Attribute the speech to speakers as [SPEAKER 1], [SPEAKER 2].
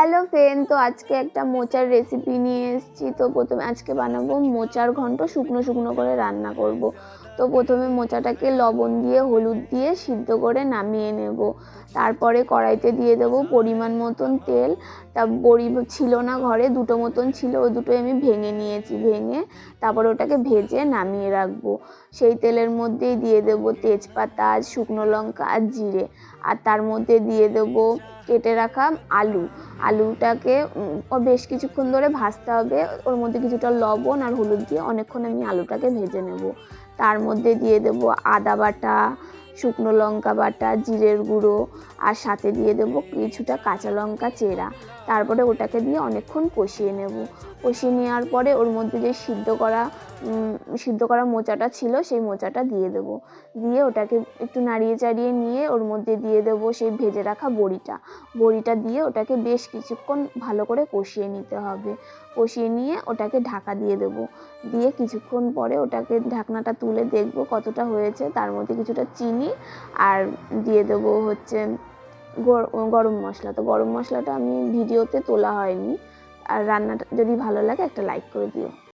[SPEAKER 1] Hello friend, তো আজকে একটা মোচার রেসিপি নিয়ে এসেছি। তো প্রথমে আজকে বানাবো মোচার ঘন্ট, শুকনো শুকনো করে রান্না করব। তো প্রথমে মোচাটাকে লবণ দিয়ে হলুদ দিয়ে সিদ্ধ করে নামিয়ে নেব। তারপরে কড়াইতে দিয়ে দেবো পরিমাণ মতন তেল। তা বড়ি ছিল না ঘরে, দুটো মতন ছিল, ওই দুটোই আমি ভেঙে নিয়েছি। ভেঙে তারপরে ওটাকে ভেজে নামিয়ে রাখবো। সেই তেলের মধ্যেই দিয়ে দেবো তেজপাতা, শুকনো লঙ্কা আর জিরে। আর তার মধ্যে দিয়ে দেবো কেটে রাখা আলুটাকে বেশ কিছুক্ষণ ধরে ভাজতে হবে। ওর মধ্যে কিছুটা লবণ আর হলুদ দিয়ে অনেকক্ষণ আমি আলুটাকে ভেজে নেব। তার মধ্যে দিয়ে দেবো আদা বাটা, শুকনো লঙ্কা বাটা, জিরের গুঁড়ো, আর সাথে দিয়ে দেবো কিছুটা কাঁচা লঙ্কা চেরা। তারপরে ওটাকে দিয়ে অনেকক্ষণ কষিয়ে নেব। কষিয়ে নেওয়ার পরে ওর মধ্যে যে সিদ্ধ করা মোচাটা ছিল সেই মোচাটা দিয়ে দেবো। দিয়ে ওটাকে একটু নাড়িয়ে চাড়িয়ে নিয়ে ওর মধ্যে দিয়ে দেবো সেই ভেজে রাখা বড়িটা দিয়ে ওটাকে বেশ কিছুক্ষণ ভালো করে কষিয়ে নিতে হবে। কষিয়ে নিয়ে ওটাকে ঢাকা দিয়ে দেবো। দিয়ে কিছুক্ষণ পরে ওটাকে ঢাকনাটা তুলে দেখবো কতটা হয়েছে। তার মধ্যে কিছুটা চিনি আর দিয়ে দেবো হচ্ছে গরম মশলা। তো গরম মশলাটা আমি ভিডিওতে তোলা হয়নি। আর রান্নাটা যদি ভালো লাগে একটা লাইক করে দিও।